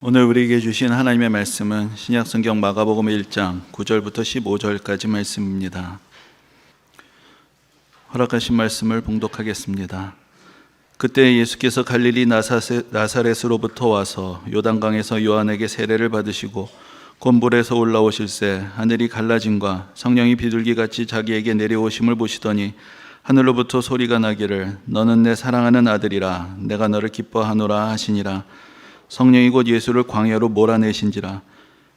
오늘 우리에게 주신 하나님의 말씀은 신약성경 마가복음 1장 9절부터 15절까지 말씀입니다. 허락하신 말씀을 봉독하겠습니다. 그때 예수께서 갈릴리 나사렛으로부터 와서 요단강에서 요한에게 세례를 받으시고 곧 물에서 올라오실새 하늘이 갈라짐과 성령이 비둘기같이 자기에게 내려오심을 보시더니 하늘로부터 소리가 나기를 너는 내 사랑하는 아들이라 내가 너를 기뻐하노라 하시니라. 성령이 곧 예수를 광야로 몰아내신지라.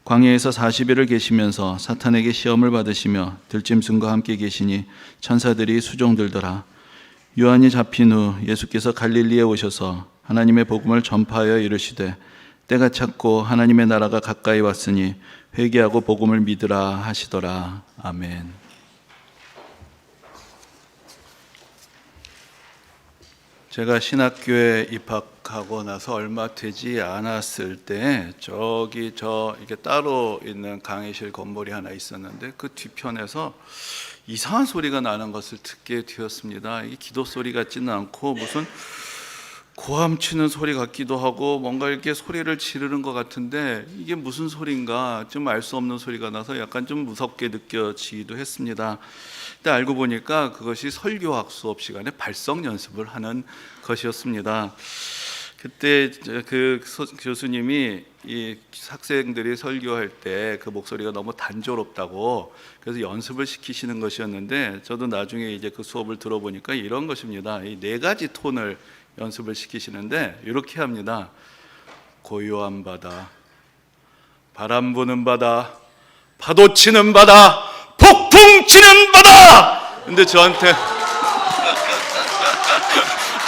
광야에서 40일을 계시면서 사탄에게 시험을 받으시며 들짐승과 함께 계시니 천사들이 수종들더라. 요한이 잡힌 후 예수께서 갈릴리에 오셔서 하나님의 복음을 전파하여 이르시되 때가 찼고 하나님의 나라가 가까이 왔으니 회개하고 복음을 믿으라 하시더라. 아멘. 제가 신학교에 입학하고 나서 얼마 되지 않았을 때 이렇게 따로 있는 강의실 건물이 하나 있었는데 그 뒤편에서 이상한 소리가 나는 것을 듣게 되었습니다. 이게 기도 소리 같지는 않고 무슨 고함 치는 소리 같기도 하고 뭔가 이렇게 소리를 지르는 것 같은데 이게 무슨 소리인가 좀 알 수 없는 소리가 나서 약간 좀 무섭게 느껴지기도 했습니다. 근데 알고 보니까 그것이 설교학 수업 시간에 발성 연습을 하는 것이었습니다. 그때 그 교수님이 이 학생들이 설교할 때 그 목소리가 너무 단조롭다고 그래서 연습을 시키시는 것이었는데 저도 나중에 이제 그 수업을 들어보니까 이런 것입니다. 이 네 가지 톤을 연습을 시키시는데 이렇게 합니다. 고요한 바다, 바람 부는 바다, 파도 치는 바다, 폭풍 치는 바다. 근데 저한테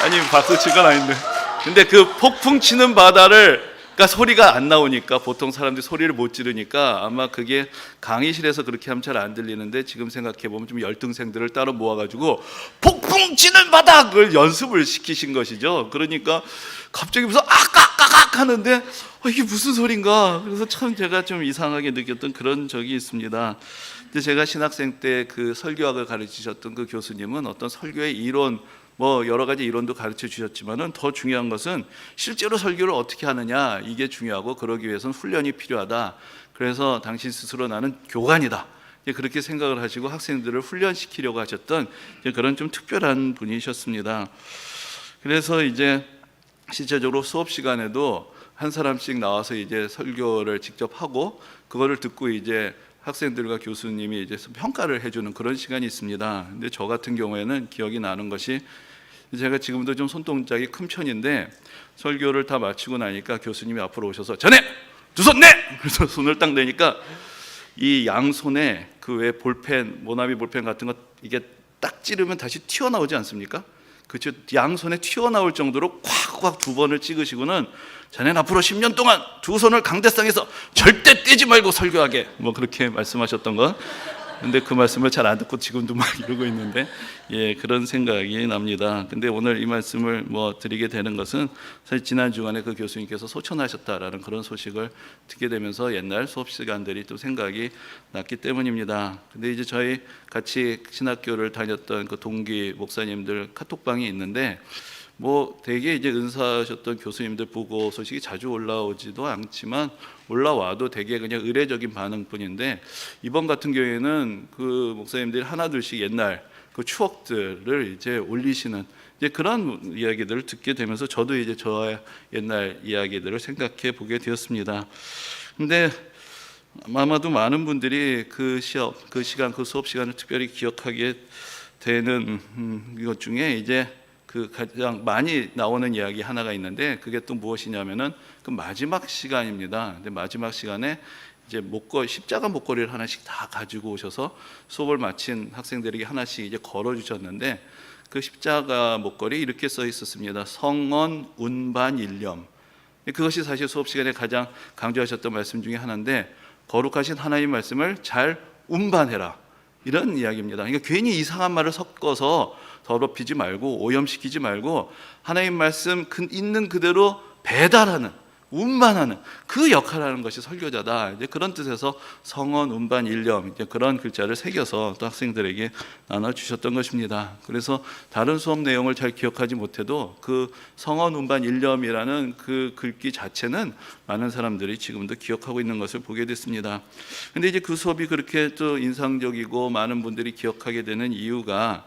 아니 박수 칠 건 아닌데 근데 그 폭풍 치는 바다를 그러니까 소리가 안 나오니까 보통 사람들이 소리를 못 지르니까 아마 그게 강의실에서 그렇게 하면 잘 안 들리는데 지금 생각해 보면 좀 열등생들을 따로 모아가지고 폭풍 치는 바닥을 연습을 시키신 것이죠. 그러니까 갑자기 무슨 아깍아깍 하는데 이게 무슨 소린가. 그래서 참 제가 좀 이상하게 느꼈던 그런 적이 있습니다. 근데 제가 신학생 때 그 설교학을 가르치셨던 그 교수님은 어떤 설교의 이론 여러 가지 이론도 가르쳐 주셨지만은 더 중요한 것은 실제로 설교를 어떻게 하느냐 이게 중요하고 그러기 위해서는 훈련이 필요하다. 그래서 당신 스스로 나는 교관이다. 그렇게 생각을 하시고 학생들을 훈련시키려고 하셨던 그런 좀 특별한 분이셨습니다. 그래서 이제 실제적으로 수업 시간에도 한 사람씩 나와서 이제 설교를 직접 하고 그거를 듣고 이제 학생들과 교수님이 이제 평가를 해주는 그런 시간이 있습니다. 근데 저 같은 경우에는 기억이 나는 것이 제가 지금도 좀 손동작이 큰 편인데 설교를 다 마치고 나니까 교수님이 앞으로 오셔서 전에 두 손 내! 그래서 손을 딱 내니까 이 양손에 그 왜 볼펜, 모나미 볼펜 같은 거 이게 딱 찌르면 다시 튀어나오지 않습니까? 그렇죠. 양손에 튀어나올 정도로 콱콱 두 번을 찍으시고는 자네는 앞으로 10년 동안 두 손을 강대상에서 절대 떼지 말고 설교하게 그렇게 말씀하셨던 거. 근데 그 말씀을 잘 안 듣고 지금도 막 이러고 있는데 그런 생각이 납니다. 근데 오늘 이 말씀을 드리게 되는 것은 사실 지난 주간에 그 교수님께서 소천하셨다라는 그런 소식을 듣게 되면서 옛날 수업 시간들이 또 생각이 났기 때문입니다. 근데 이제 저희 같이 신학교를 다녔던 그 동기 목사님들 카톡방이 있는데 되게 이제 은사하셨던 교수님들 보고 소식이 자주 올라오지도 않지만 올라와도 되게 그냥 의례적인 반응뿐인데 이번 같은 경우에는 그 목사님들이 하나둘씩 옛날 그 추억들을 이제 올리시는 이제 그런 이야기들을 듣게 되면서 저도 이제 저의 옛날 이야기들을 생각해 보게 되었습니다. 근데 아마도 많은 분들이 그 시간, 그 수업 시간을 특별히 기억하게 되는 것 중에 이제 그 가장 많이 나오는 이야기 하나가 있는데 그게 또 무엇이냐면은 그 마지막 시간입니다. 근데 마지막 시간에 이제 십자가 목걸이를 하나씩 다 가지고 오셔서 수업을 마친 학생들에게 하나씩 이제 걸어 주셨는데 그 십자가 목걸이 이렇게 써 있었습니다. 성언 운반 일념. 그것이 사실 수업 시간에 가장 강조하셨던 말씀 중에 하나인데 거룩하신 하나님 말씀을 잘 운반해라. 이런 이야기입니다. 그러니까 괜히 이상한 말을 섞어서 더럽히지 말고 오염시키지 말고 하나님 말씀 있는 그대로 배달하는 운반하는 그 역할을 하는 것이 설교자다. 이제 그런 뜻에서 성원, 운반, 일념 이제 그런 글자를 새겨서 또 학생들에게 나눠 주셨던 것입니다. 그래서 다른 수업 내용을 잘 기억하지 못해도 그 성원, 운반, 일념이라는 그 글귀 자체는 많은 사람들이 지금도 기억하고 있는 것을 보게 됐습니다. 근데 이제 그 수업이 그렇게 또 인상적이고 많은 분들이 기억하게 되는 이유가,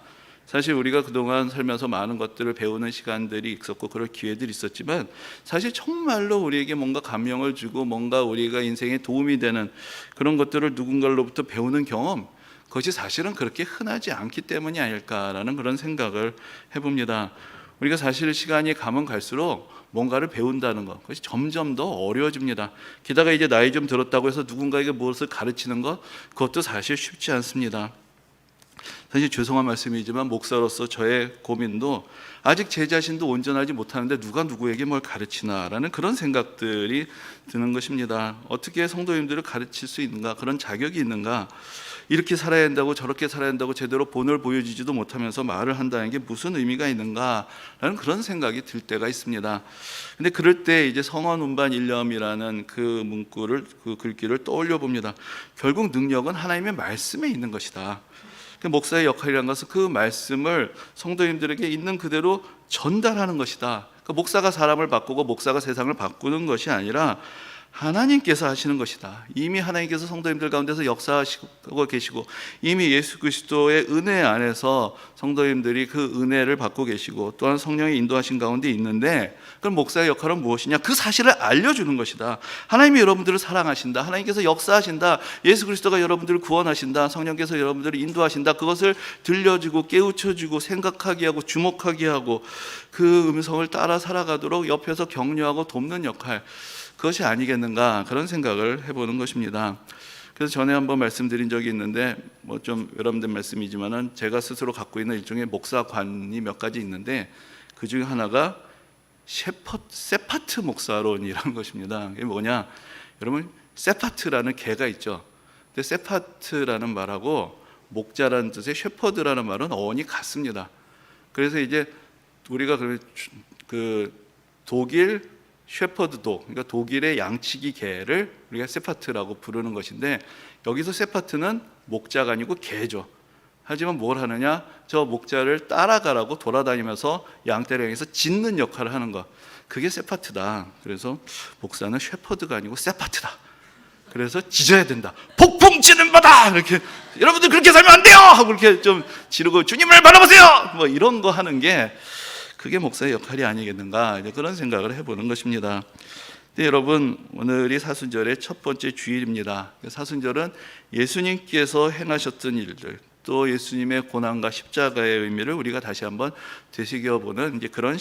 사실 우리가 그동안 살면서 많은 것들을 배우는 시간들이 있었고 그럴 기회들이 있었지만, 사실 정말로 우리에게 뭔가 감명을 주고 뭔가 우리가 인생에 도움이 되는 그런 것들을 누군가로부터 배우는 경험, 그것이 사실은 그렇게 흔하지 않기 때문이 아닐까라는 그런 생각을 해봅니다. 우리가 사실 시간이 가면 갈수록 뭔가를 배운다는 것, 그것이 점점 더 어려워집니다. 게다가 이제 나이 좀 들었다고 해서 누군가에게 무엇을 가르치는 것, 그것도 사실 쉽지 않습니다. 사실 죄송한 말씀이지만 목사로서 저의 고민도, 아직 제 자신도 온전하지 못하는데 누가 누구에게 뭘 가르치나라는 그런 생각들이 드는 것입니다. 어떻게 성도님들을 가르칠 수 있는가, 그런 자격이 있는가, 이렇게 살아야 한다고 저렇게 살아야 한다고 제대로 본을 보여주지도 못하면서 말을 한다는 게 무슨 의미가 있는가라는 그런 생각이 들 때가 있습니다. 근데 그럴 때 이제 성원, 운반, 일념이라는 그 문구를, 그 글귀를 떠올려 봅니다. 결국 능력은 하나님의 말씀에 있는 것이다. 목사의 역할이라는 것은 그 말씀을 성도님들에게 있는 그대로 전달하는 것이다. 목사가 사람을 바꾸고 목사가 세상을 바꾸는 것이 아니라 하나님께서 하시는 것이다. 이미 하나님께서 성도님들 가운데서 역사하시고 계시고, 이미 예수 그리스도의 은혜 안에서 성도님들이 그 은혜를 받고 계시고, 또한 성령의 인도하신 가운데 있는데, 그럼 목사의 역할은 무엇이냐? 그 사실을 알려주는 것이다. 하나님이 여러분들을 사랑하신다, 하나님께서 역사하신다, 예수 그리스도가 여러분들을 구원하신다, 성령께서 여러분들을 인도하신다, 그것을 들려주고 깨우쳐주고 생각하게 하고 주목하게 하고 그 음성을 따라 살아가도록 옆에서 격려하고 돕는 역할, 그것이 아니겠는가, 그런 생각을 해보는 것입니다. 그래서 전에 한번 말씀드린 적이 있는데, 뭐 좀 외람된 말씀이지만은 제가 스스로 갖고 있는 일종의 목사관이 몇 가지 있는데, 그 중에 하나가 세파트 목사론이라는 것입니다. 이게 뭐냐? 여러분, 세파트라는 개가 있죠. 근데 세파트라는 말하고 목자라는 뜻의 셰퍼드라는 말은 어원이 같습니다. 그래서 이제 우리가 그 독일 셰퍼드독, 그러니까 독일의 양치기 개를 우리가 세파트라고 부르는 것인데, 여기서 세파트는 목자가 아니고 개죠. 하지만 뭘 하느냐? 저 목자를 따라가라고 돌아다니면서 양떼를 향해서 짖는 역할을 하는 것, 그게 세파트다. 그래서 목사는 셰퍼드가 아니고 세파트다. 그래서 짖어야 된다. 폭풍 치는 바다! 이렇게, 여러분들 그렇게 살면 안 돼요! 하고 이렇게 좀 지르고, 주님을 바라보세요! 뭐 이런 거 하는 게, 그게 목사의 역할이 아니겠는가, 이제 그런 생각을 해보는 것입니다. 근데 여러분, 오늘이 사순절의 첫 번째 주일입니다. 사순절은 예수님께서 행하셨던 일들, 또 예수님의 고난과 십자가의 의미를 우리가 다시 한번 되새겨보는 이제 그런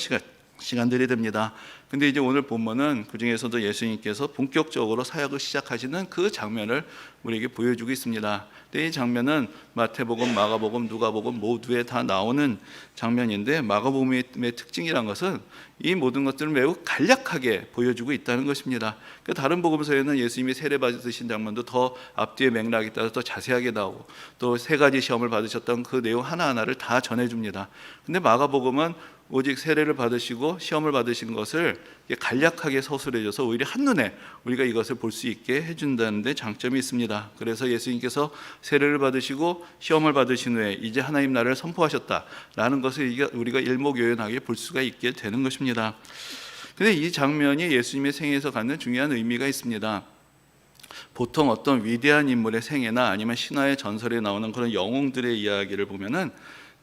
시간들이 됩니다. 근데 이제 오늘 본문은 그 중에서도 예수님께서 본격적으로 사역을 시작하시는 그 장면을 우리에게 보여주고 있습니다. 근데 이 장면은 마태복음, 마가복음, 누가복음 모두에 다 나오는 장면인데, 마가복음의 특징이란 것은 이 모든 것들을 매우 간략하게 보여주고 있다는 것입니다. 다른 복음서에는 예수님이 세례 받으신 장면도 더 앞뒤의 맥락에 따라서 더 자세하게 나오고, 또 세 가지 시험을 받으셨던 그 내용 하나하나를 다 전해줍니다. 근데 마가복음은 오직 세례를 받으시고 시험을 받으신 것을 간략하게 서술해줘서 오히려 한눈에 우리가 이것을 볼 수 있게 해준다는 데 장점이 있습니다. 그래서 예수님께서 세례를 받으시고 시험을 받으신 후에 이제 하나님 나라를 선포하셨다라는 것을 우리가 일목요연하게 볼 수가 있게 되는 것입니다. 그런데 이 장면이 예수님의 생애에서 갖는 중요한 의미가 있습니다. 보통 어떤 위대한 인물의 생애나 아니면 신화의 전설에 나오는 그런 영웅들의 이야기를 보면은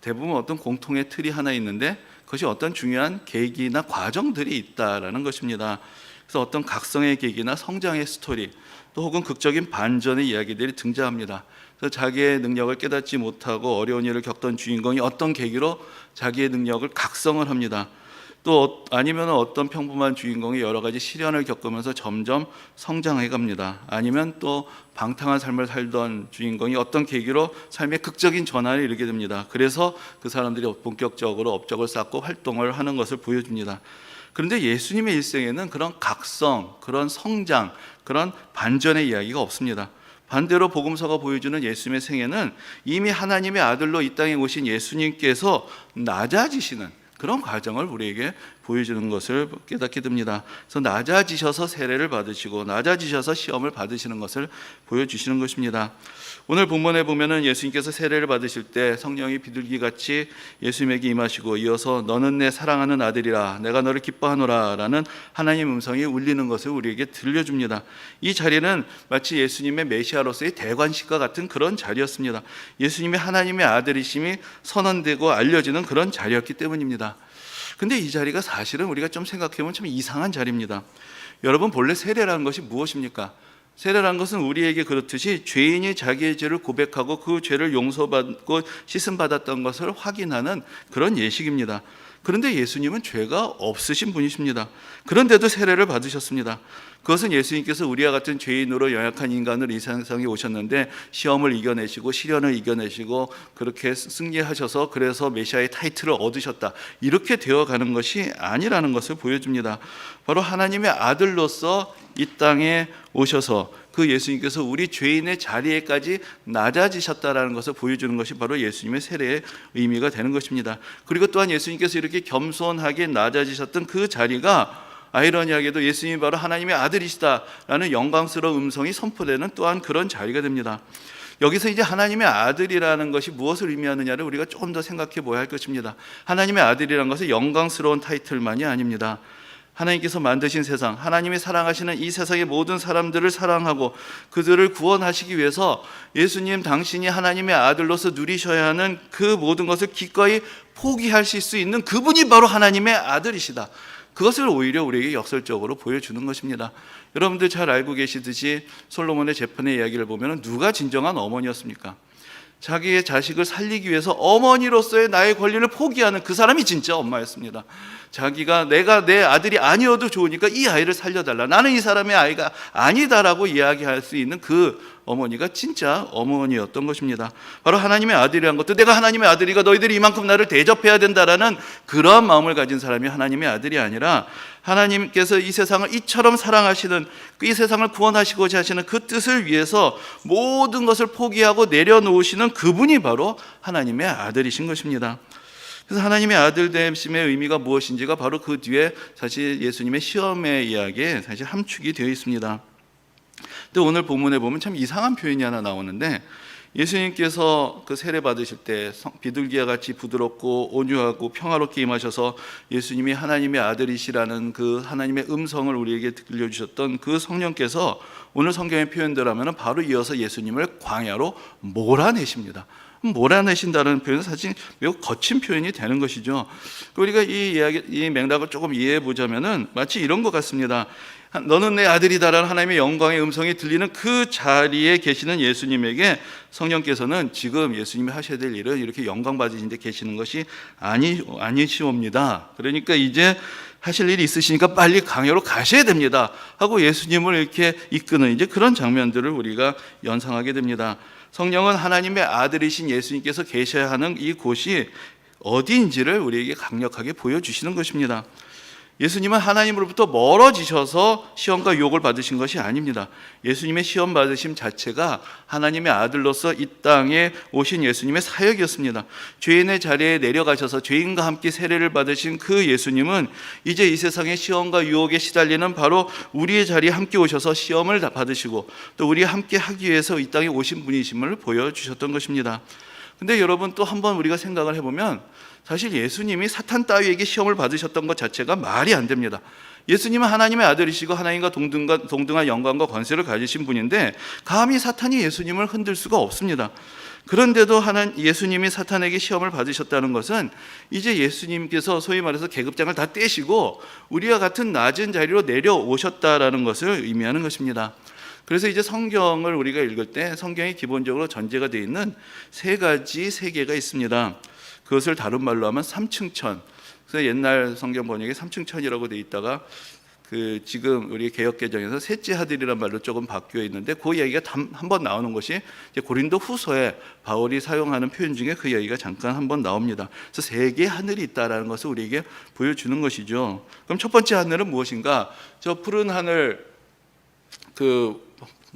대부분 어떤 공통의 틀이 하나 있는데, 그것이 어떤 중요한 계기나 과정들이 있다라는 것입니다. 그래서 어떤 각성의 계기나 성장의 스토리, 또 혹은 극적인 반전의 이야기들이 등장합니다. 그래서 자기의 능력을 깨닫지 못하고 어려운 일을 겪던 주인공이 어떤 계기로 자기의 능력을 각성을 합니다. 또 아니면 어떤 평범한 주인공이 여러 가지 시련을 겪으면서 점점 성장해 갑니다. 아니면 또 방탕한 삶을 살던 주인공이 어떤 계기로 삶의 극적인 전환을 이루게 됩니다. 그래서 그 사람들이 본격적으로 업적을 쌓고 활동을 하는 것을 보여줍니다. 그런데 예수님의 일생에는 그런 각성, 그런 성장, 그런 반전의 이야기가 없습니다. 반대로 복음서가 보여주는 예수님의 생애는 이미 하나님의 아들로 이 땅에 오신 예수님께서 낮아지시는 그런 과정을 우리에게 보여주는 것을 깨닫게 됩니다. 그래서 낮아지셔서 세례를 받으시고 낮아지셔서 시험을 받으시는 것을 보여주시는 것입니다. 오늘 본문에 보면은 예수님께서 세례를 받으실 때 성령이 비둘기같이 예수님에게 임하시고 이어서 너는 내 사랑하는 아들이라 내가 너를 기뻐하노라 라는 하나님 음성이 울리는 것을 우리에게 들려줍니다. 이 자리는 마치 예수님의 메시아로서의 대관식과 같은 그런 자리였습니다. 예수님이 하나님의 아들이심이 선언되고 알려지는 그런 자리였기 때문입니다. 근데 이 자리가 사실은 우리가 좀 생각해보면 참 이상한 자리입니다. 여러분, 본래 세례라는 것이 무엇입니까? 세례라는 것은 우리에게 그렇듯이 죄인이 자기의 죄를 고백하고 그 죄를 용서받고 씻음받았던 것을 확인하는 그런 예식입니다. 그런데 예수님은 죄가 없으신 분이십니다. 그런데도 세례를 받으셨습니다. 그것은 예수님께서 우리와 같은 죄인으로 연약한 인간을 이 세상에 오셨는데 시험을 이겨내시고 시련을 이겨내시고 그렇게 승리하셔서 그래서 메시아의 타이틀을 얻으셨다, 이렇게 되어가는 것이 아니라는 것을 보여줍니다. 바로 하나님의 아들로서 이 땅에 오셔서 그 예수님께서 우리 죄인의 자리에까지 낮아지셨다라는 것을 보여주는 것이 바로 예수님의 세례의 의미가 되는 것입니다. 그리고 또한 예수님께서 이렇게 겸손하게 낮아지셨던 그 자리가 아이러니하게도 예수님이 바로 하나님의 아들이시다라는 영광스러운 음성이 선포되는 또한 그런 자리가 됩니다. 여기서 이제 하나님의 아들이라는 것이 무엇을 의미하느냐를 우리가 조금 더 생각해 보아야 할 것입니다. 하나님의 아들이라는 것은 영광스러운 타이틀만이 아닙니다. 하나님께서 만드신 세상, 하나님이 사랑하시는 이 세상의 모든 사람들을 사랑하고 그들을 구원하시기 위해서 예수님 당신이 하나님의 아들로서 누리셔야 하는 그 모든 것을 기꺼이 포기하실 수 있는 그분이 바로 하나님의 아들이시다, 그것을 오히려 우리에게 역설적으로 보여주는 것입니다. 여러분들 잘 알고 계시듯이 솔로몬의 재판의 이야기를 보면 누가 진정한 어머니였습니까? 자기의 자식을 살리기 위해서 어머니로서의 나의 권리를 포기하는 그 사람이 진짜 엄마였습니다. 자기가 내가 내 아들이 아니어도 좋으니까 이 아이를 살려달라, 나는 이 사람의 아이가 아니다라고 이야기할 수 있는 그 어머니가 진짜 어머니였던 것입니다. 바로 하나님의 아들이라는 것도 내가 하나님의 아들이니까 너희들이 이만큼 나를 대접해야 된다라는 그러한 마음을 가진 사람이 하나님의 아들이 아니라 하나님께서 이 세상을 이처럼 사랑하시는, 이 세상을 구원하시고자 하시는 그 뜻을 위해서 모든 것을 포기하고 내려놓으시는 그분이 바로 하나님의 아들이신 것입니다. 그래서 하나님의 아들 되심의 의미가 무엇인지가 바로 그 뒤에 사실 예수님의 시험의 이야기에 사실 함축이 되어 있습니다. 근데 오늘 본문에 보면 참 이상한 표현이 하나 나오는데, 예수님께서 그 세례 받으실 때 비둘기와 같이 부드럽고 온유하고 평화롭게 임하셔서 예수님이 하나님의 아들이시라는 그 하나님의 음성을 우리에게 들려주셨던 그 성령께서 오늘 성경의 표현대로라면 바로 이어서 예수님을 광야로 몰아내십니다. 몰아내신다는 표현은 사실 매우 거친 표현이 되는 것이죠. 우리가 이 맥락을 조금 이해해 보자면은 마치 이런 것 같습니다. 너는 내 아들이다라는 하나님의 영광의 음성이 들리는 그 자리에 계시는 예수님에게 성령께서는 지금 예수님이 하셔야 될 일은 이렇게 영광 받으신 데 계시는 것이 아니시옵니다. 그러니까 이제 하실 일이 있으시니까 빨리 광야로 가셔야 됩니다 하고 예수님을 이렇게 이끄는 이제 그런 장면들을 우리가 연상하게 됩니다. 성령은 하나님의 아들이신 예수님께서 계셔야 하는 이 곳이 어디인지를 우리에게 강력하게 보여주시는 것입니다. 예수님은 하나님으로부터 멀어지셔서 시험과 유혹을 받으신 것이 아닙니다. 예수님의 시험 받으심 자체가 하나님의 아들로서 이 땅에 오신 예수님의 사역이었습니다. 죄인의 자리에 내려가셔서 죄인과 함께 세례를 받으신 그 예수님은 이제 이 세상의 시험과 유혹에 시달리는 바로 우리의 자리에 함께 오셔서 시험을 받으시고 또 우리와 함께 하기 위해서 이 땅에 오신 분이심을 보여주셨던 것입니다. 근데 여러분, 또 한번 우리가 생각을 해보면 사실 예수님이 사탄 따위에게 시험을 받으셨던 것 자체가 말이 안 됩니다. 예수님은 하나님의 아들이시고 하나님과 동등한 영광과 권세를 가지신 분인데 감히 사탄이 예수님을 흔들 수가 없습니다. 그런데도 예수님이 사탄에게 시험을 받으셨다는 것은 이제 예수님께서 소위 말해서 계급장을 다 떼시고 우리와 같은 낮은 자리로 내려오셨다라는 것을 의미하는 것입니다. 그래서 이제 성경을 우리가 읽을 때 성경에 기본적으로 전제가 되어 있는 세 가지 세계가 있습니다. 그것을 다른 말로 하면 삼층천. 그래서 옛날 성경 번역에 삼층천이라고 되어 있다가 지금 우리 개역개정에서 셋째 하늘이라는 말로 조금 바뀌어 있는데 그 이야기가 한 번 나오는 것이 이제 고린도 후서에 바울이 사용하는 표현 중에 그 이야기가 잠깐 한 번 나옵니다. 그래서 세 개의 하늘이 있다라는 것을 우리에게 보여주는 것이죠. 그럼 첫 번째 하늘은 무엇인가? 저 푸른 하늘,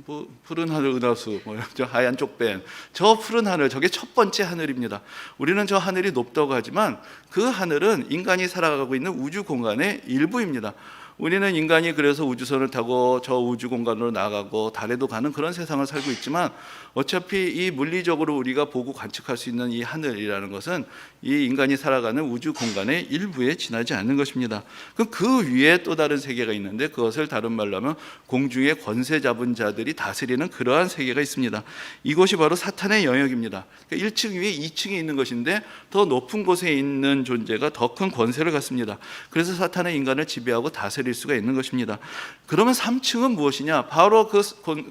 뭐 푸른 하늘 은하수, 저 하얀 쪽벤, 저 푸른 하늘, 저게 첫 번째 하늘입니다. 우리는 저 하늘이 높다고 하지만 그 하늘은 인간이 살아가고 있는 우주 공간의 일부입니다. 우리는 인간이 그래서 우주선을 타고 저 우주 공간으로 나가고 달에도 가는 그런 세상을 살고 있지만, 어차피 이 물리적으로 우리가 보고 관측할 수 있는 이 하늘이라는 것은 이 인간이 살아가는 우주 공간의 일부에 지나지 않는 것입니다. 그럼 그 위에 또 다른 세계가 있는데, 그것을 다른 말로 하면 공중의 권세 잡은 자들이 다스리는 그러한 세계가 있습니다. 이것이 바로 사탄의 영역입니다. 그러니까 1층 위에 2층에 있는 것인데 더 높은 곳에 있는 존재가 더 큰 권세를 갖습니다. 그래서 사탄의 인간을 지배하고 다스릴 수가 있는 것입니다. 그러면 3층은 무엇이냐? 바로 그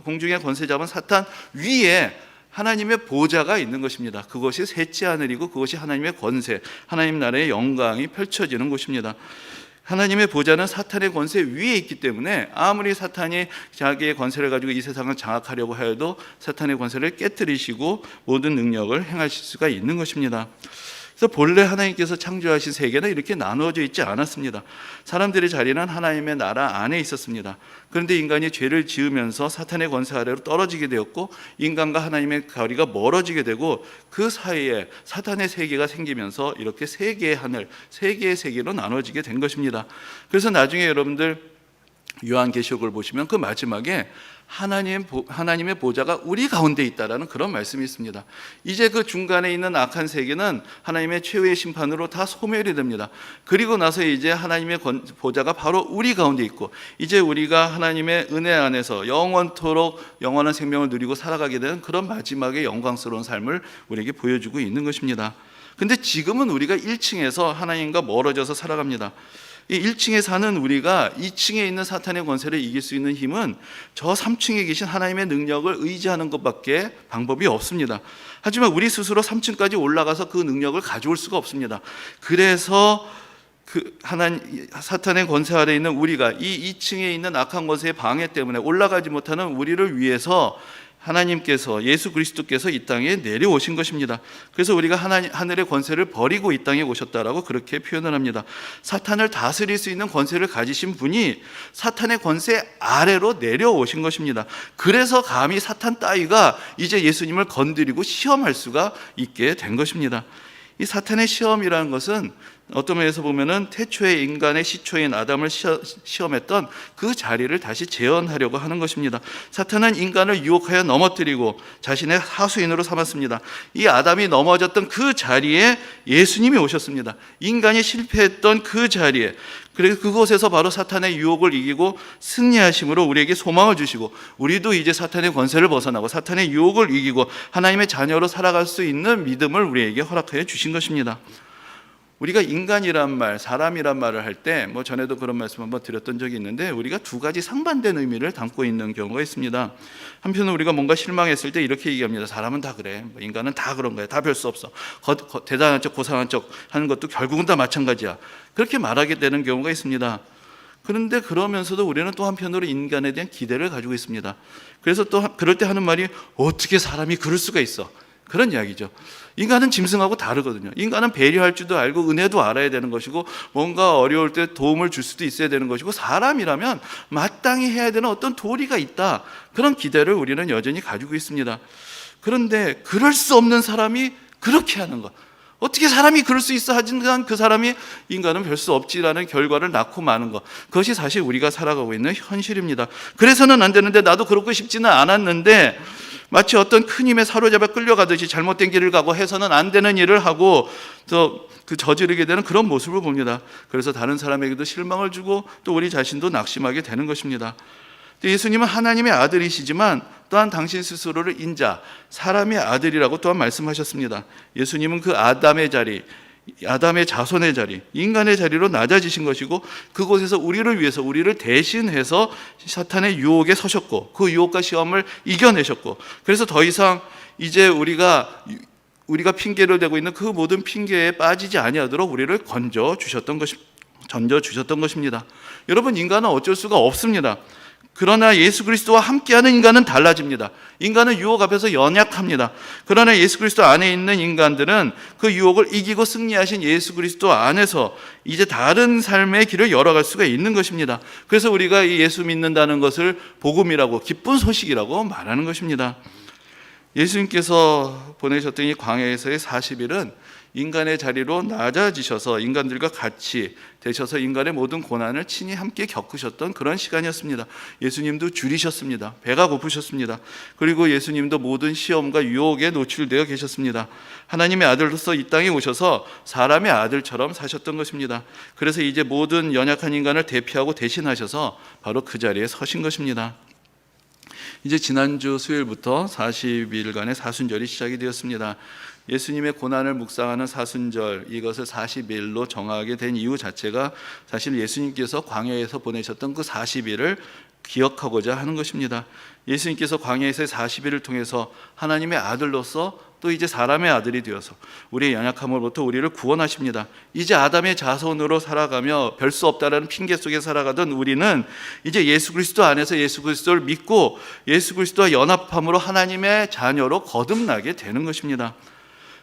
공중의 권세 잡은 사탄 위에 하나님의 보좌가 있는 것입니다. 그것이 셋째 하늘이고, 그것이 하나님의 권세, 하나님 나라의 영광이 펼쳐지는 곳입니다. 하나님의 보좌는 사탄의 권세 위에 있기 때문에 아무리 사탄이 자기의 권세를 가지고 이 세상을 장악하려고 해도 사탄의 권세를 깨뜨리시고 모든 능력을 행하실 수가 있는 것입니다. 그래서 본래 하나님께서 창조하신 세계는 이렇게 나누어져 있지 않았습니다. 사람들의 자리는 하나님의 나라 안에 있었습니다. 그런데 인간이 죄를 지으면서 사탄의 권세 아래로 떨어지게 되었고, 인간과 하나님의 거리가 멀어지게 되고, 그 사이에 사탄의 세계가 생기면서 이렇게 세 개의 하늘, 세 개의 세계로 나눠지게 된 것입니다. 그래서 나중에 여러분들 요한계시록을 보시면 그 마지막에 하나님의 보좌가 우리 가운데 있다라는 그런 말씀이 있습니다. 이제 그 중간에 있는 악한 세계는 하나님의 최후의 심판으로 다 소멸이 됩니다. 그리고 나서 이제 하나님의 보좌가 바로 우리 가운데 있고, 이제 우리가 하나님의 은혜 안에서 영원토록 영원한 생명을 누리고 살아가게 되는 그런 마지막의 영광스러운 삶을 우리에게 보여주고 있는 것입니다. 근데 지금은 우리가 1층에서 하나님과 멀어져서 살아갑니다. 이 1층에 사는 우리가 2층에 있는 사탄의 권세를 이길 수 있는 힘은 저 3층에 계신 하나님의 능력을 의지하는 것밖에 방법이 없습니다. 하지만 우리 스스로 3층까지 올라가서 그 능력을 가져올 수가 없습니다. 그래서 사탄의 권세 아래에 있는 우리가 이 2층에 있는 악한 권세의 방해 때문에 올라가지 못하는 우리를 위해서 하나님께서, 예수 그리스도께서 이 땅에 내려오신 것입니다. 그래서 우리가 하늘의 권세를 버리고 이 땅에 오셨다라고 그렇게 표현을 합니다. 사탄을 다스릴 수 있는 권세를 가지신 분이 사탄의 권세 아래로 내려오신 것입니다. 그래서 감히 사탄 따위가 이제 예수님을 건드리고 시험할 수가 있게 된 것입니다. 이 사탄의 시험이라는 것은 어떤 면에서 보면은 태초의 인간의 시초인 아담을 시험했던 그 자리를 다시 재현하려고 하는 것입니다. 사탄은 인간을 유혹하여 넘어뜨리고 자신의 하수인으로 삼았습니다. 이 아담이 넘어졌던 그 자리에 예수님이 오셨습니다. 인간이 실패했던 그 자리에, 그래서 그곳에서 바로 사탄의 유혹을 이기고 승리하심으로 우리에게 소망을 주시고, 우리도 이제 사탄의 권세를 벗어나고 사탄의 유혹을 이기고 하나님의 자녀로 살아갈 수 있는 믿음을 우리에게 허락하여 주신 것입니다. 우리가 인간이란 말, 사람이란 말을 할 때 전에도 그런 말씀 한번 드렸던 적이 있는데, 우리가 두 가지 상반된 의미를 담고 있는 경우가 있습니다. 한편은 우리가 뭔가 실망했을 때 이렇게 얘기합니다. 사람은 다 그래, 인간은 다 그런 거야, 다 별 수 없어, 대단한 척 고상한 척 하는 것도 결국은 다 마찬가지야, 그렇게 말하게 되는 경우가 있습니다. 그런데 그러면서도 우리는 또 한편으로 인간에 대한 기대를 가지고 있습니다. 그래서 또 그럴 때 하는 말이, 어떻게 사람이 그럴 수가 있어, 그런 이야기죠. 인간은 짐승하고 다르거든요. 인간은 배려할 줄도 알고 은혜도 알아야 되는 것이고, 뭔가 어려울 때 도움을 줄 수도 있어야 되는 것이고, 사람이라면 마땅히 해야 되는 어떤 도리가 있다, 그런 기대를 우리는 여전히 가지고 있습니다. 그런데 그럴 수 없는 사람이 그렇게 하는 것, 어떻게 사람이 그럴 수 있어, 하지만 그 사람이 인간은 별 수 없지라는 결과를 낳고 마는 것, 그것이 사실 우리가 살아가고 있는 현실입니다. 그래서는 안 되는데, 나도 그렇고 싶지는 않았는데, 마치 어떤 큰 힘에 사로잡아 끌려가듯이 잘못된 길을 가고 해서는 안 되는 일을 하고 저지르게 되는 그런 모습을 봅니다. 그래서 다른 사람에게도 실망을 주고 또 우리 자신도 낙심하게 되는 것입니다. 예수님은 하나님의 아들이시지만 또한 당신 스스로를 인자, 사람의 아들이라고 또한 말씀하셨습니다. 예수님은 그 아담의 자리, 아담의 자손의 자리, 인간의 자리로 낮아지신 것이고, 그곳에서 우리를 위해서, 우리를 대신해서 사탄의 유혹에 서셨고, 그 유혹과 시험을 이겨내셨고, 그래서 더 이상 이제 우리가 핑계를 대고 있는 그 모든 핑계에 빠지지 아니하도록 우리를 건져 주셨던 것입니다. 여러분, 인간은 어쩔 수가 없습니다. 그러나 예수 그리스도와 함께하는 인간은 달라집니다. 인간은 유혹 앞에서 연약합니다. 그러나 예수 그리스도 안에 있는 인간들은 그 유혹을 이기고 승리하신 예수 그리스도 안에서 이제 다른 삶의 길을 열어갈 수가 있는 것입니다. 그래서 우리가 이 예수 믿는다는 것을 복음이라고, 기쁜 소식이라고 말하는 것입니다. 예수님께서 보내셨던 이 광야에서의 40일은 인간의 자리로 낮아지셔서 인간들과 같이 되셔서 인간의 모든 고난을 친히 함께 겪으셨던 그런 시간이었습니다. 예수님도 줄이셨습니다. 배가 고프셨습니다. 그리고 예수님도 모든 시험과 유혹에 노출되어 계셨습니다. 하나님의 아들로서 이 땅에 오셔서 사람의 아들처럼 사셨던 것입니다. 그래서 이제 모든 연약한 인간을 대표하고 대신하셔서 바로 그 자리에 서신 것입니다. 이제 지난주 수요일부터 40일간의 사순절이 시작이 되었습니다. 예수님의 고난을 묵상하는 사순절, 이것을 40일로 정하게 된 이유 자체가 사실 예수님께서 광야에서 보내셨던 그 40일을 기억하고자 하는 것입니다. 예수님께서 광야에서의 40일을 통해서 하나님의 아들로서 또 이제 사람의 아들이 되어서 우리의 연약함으로부터 우리를 구원하십니다. 이제 아담의 자손으로 살아가며 별 수 없다라는 핑계 속에 살아가던 우리는 이제 예수 그리스도 안에서 예수 그리스도를 믿고 예수 그리스도와 연합함으로 하나님의 자녀로 거듭나게 되는 것입니다.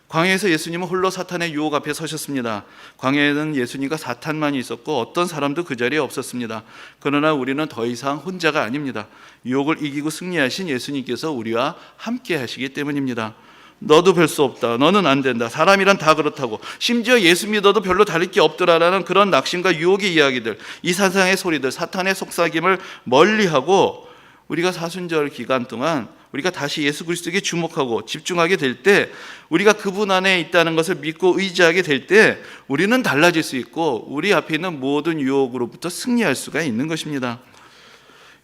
광야에서 예수님은 홀로 사탄의 유혹 앞에 서셨습니다. 광야에는 예수님과 사탄만이 있었고 어떤 사람도 그 자리에 없었습니다. 그러나 우리는 더 이상 혼자가 아닙니다. 유혹을 이기고 승리하신 예수님께서 우리와 함께 하시기 때문입니다. 너도 별 수 없다, 너는 안 된다, 사람이란 다 그렇다고, 심지어 예수 믿어도 별로 다를 게 없더라라는 그런 낙심과 유혹의 이야기들, 이 세상의 소리들, 사탄의 속삭임을 멀리하고 우리가 사순절 기간 동안 우리가 다시 예수 그리스도에게 주목하고 집중하게 될 때, 우리가 그분 안에 있다는 것을 믿고 의지하게 될 때 우리는 달라질 수 있고 우리 앞에 있는 모든 유혹으로부터 승리할 수가 있는 것입니다.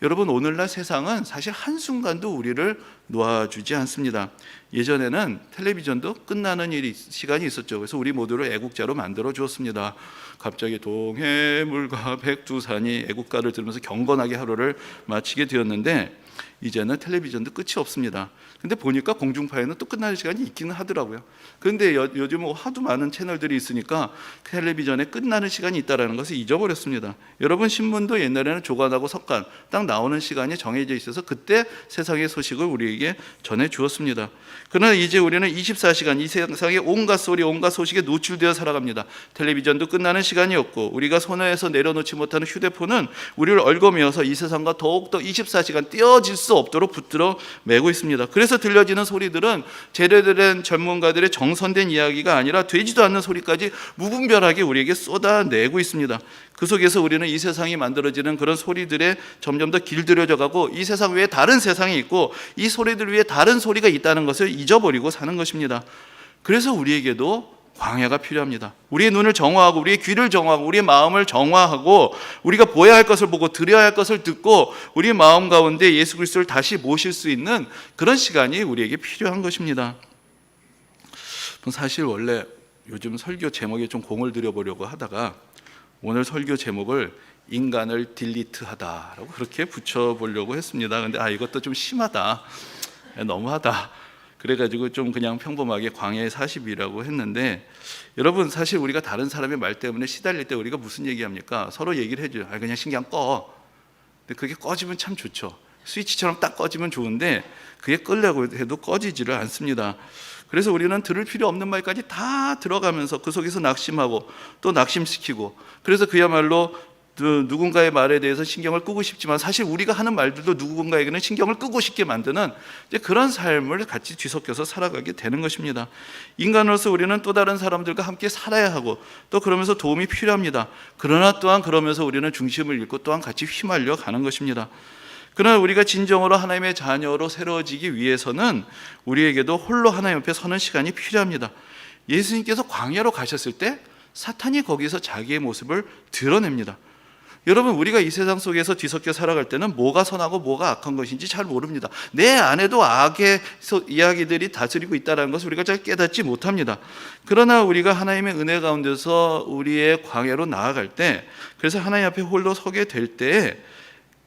여러분, 오늘날 세상은 사실 한순간도 우리를 놓아주지 않습니다. 예전에는 텔레비전도 끝나는 시간이 있었죠. 그래서 우리 모두를 애국자로 만들어 주었습니다. 갑자기 동해물과 백두산이 애국가를 들으면서 경건하게 하루를 마치게 되었는데 이제는 텔레비전도 끝이 없습니다. 근데 보니까 공중파에는 또 끝나는 시간이 있기는 하더라고요. 그런데 요즘은 하도 많은 채널들이 있으니까 텔레비전에 끝나는 시간이 있다는 것을 잊어버렸습니다. 여러분, 신문도 옛날에는 조간하고 석간 딱 나오는 시간이 정해져 있어서 그때 세상의 소식을 우리에게 전해주었습니다. 그러나 이제 우리는 24시간 이 세상의 온갖 소리, 온갖 소식에 노출되어 살아갑니다. 텔레비전도 끝나는 시간이 없고 우리가 손에서 내려놓지 못하는 휴대폰은 우리를 얽어매어서 이 세상과 더욱더 24시간 떼어질 수 없도록 붙들어 매고 있습니다. 그래서 들려지는 소리들은 제대로 된 전문가들의 정선된 이야기가 아니라 되지도 않는 소리까지 무분별하게 우리에게 쏟아내고 있습니다. 그 속에서 우리는 이 세상이 만들어지는 그런 소리들에 점점 더 길들여져 가고 이 세상 외에 다른 세상이 있고 이 소리들 위에 다른 소리가 있다는 것을 잊어버리고 사는 것입니다. 그래서 우리에게도 광야가 필요합니다. 우리의 눈을 정화하고 우리의 귀를 정화하고 우리의 마음을 정화하고 우리가 보아야 할 것을 보고 들어야 할 것을 듣고 우리의 마음 가운데 예수 그리스도를 다시 모실 수 있는 그런 시간이 우리에게 필요한 것입니다. 사실 원래 요즘 설교 제목에 좀 공을 들여보려고 하다가 오늘 설교 제목을 인간을 딜리트하다라고 그렇게 붙여보려고 했습니다. 근데 이것도 좀 심하다, 너무하다. 그래가지고 좀 그냥 평범하게 광야의 40이라고 했는데, 여러분, 사실 우리가 다른 사람의 말 때문에 시달릴 때 우리가 무슨 얘기합니까? 서로 얘기를 해줘요. 그냥 신경 꺼. 근데 그게 꺼지면 참 좋죠. 스위치처럼 딱 꺼지면 좋은데 그게 끌려고 해도 꺼지지를 않습니다. 그래서 우리는 들을 필요 없는 말까지 다 들어가면서 그 속에서 낙심하고 또 낙심시키고, 그래서 그야말로 누군가의 말에 대해서 신경을 끄고 싶지만 사실 우리가 하는 말들도 누군가에게는 신경을 끄고 싶게 만드는 이제 그런 삶을 같이 뒤섞여서 살아가게 되는 것입니다. 인간으로서 우리는 또 다른 사람들과 함께 살아야 하고 또 그러면서 도움이 필요합니다. 그러나 또한 그러면서 우리는 중심을 잃고 또한 같이 휘말려 가는 것입니다. 그러나 우리가 진정으로 하나님의 자녀로 새로워지기 위해서는 우리에게도 홀로 하나님 앞에 서는 시간이 필요합니다. 예수님께서 광야로 가셨을 때 사탄이 거기서 자기의 모습을 드러냅니다. 여러분, 우리가 이 세상 속에서 뒤섞여 살아갈 때는 뭐가 선하고 뭐가 악한 것인지 잘 모릅니다. 내 안에도 악의 이야기들이 다스리고 있다는 것을 우리가 잘 깨닫지 못합니다. 그러나 우리가 하나님의 은혜 가운데서 우리의 광야로 나아갈 때, 그래서 하나님 앞에 홀로 서게 될 때,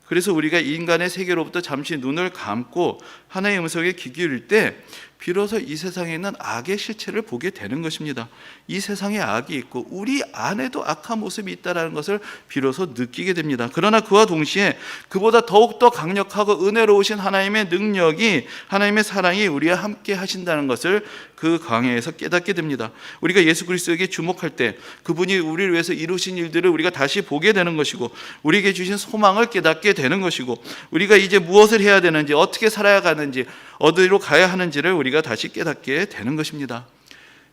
그래서 우리가 인간의 세계로부터 잠시 눈을 감고 하나님의 음성에 귀 기울일 때 비로소 이 세상에 있는 악의 실체를 보게 되는 것입니다. 이 세상에 악이 있고 우리 안에도 악한 모습이 있다는 것을 비로소 느끼게 됩니다. 그러나 그와 동시에 그보다 더욱더 강력하고 은혜로우신 하나님의 능력이, 하나님의 사랑이 우리와 함께 하신다는 것을 그 광야에서 깨닫게 됩니다. 우리가 예수 그리스도에게 주목할 때 그분이 우리를 위해서 이루신 일들을 우리가 다시 보게 되는 것이고, 우리에게 주신 소망을 깨닫게 되는 것이고, 우리가 이제 무엇을 해야 되는지, 어떻게 살아야 가는지, 어디로 가야 하는지를 우리가 다시 깨닫게 되는 것입니다.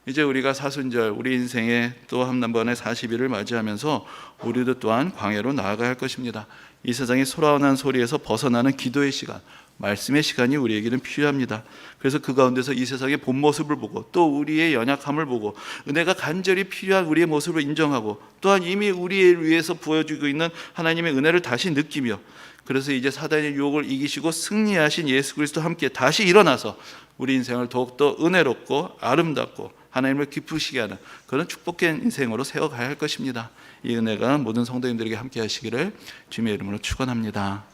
이제 우리가 사순절, 우리 인생의 또 한 번의 40일을 맞이하면서 우리도 또한 광야로 나아가야 할 것입니다. 이 세상의 소란한 소리에서 벗어나는 기도의 시간, 말씀의 시간이 우리에게는 필요합니다. 그래서 그 가운데서 이 세상의 본 모습을 보고, 또 우리의 연약함을 보고, 은혜가 간절히 필요한 우리의 모습을 인정하고, 또한 이미 우리를 위해서 부어주고 있는 하나님의 은혜를 다시 느끼며, 그래서 이제 사단의 유혹을 이기시고 승리하신 예수 그리스도와 함께 다시 일어나서 우리 인생을 더욱더 은혜롭고 아름답고 하나님을 기쁘시게 하는 그런 축복된 인생으로 세워가야 할 것입니다. 이 은혜가 모든 성도님들에게 함께 하시기를 주님의 이름으로 축원합니다.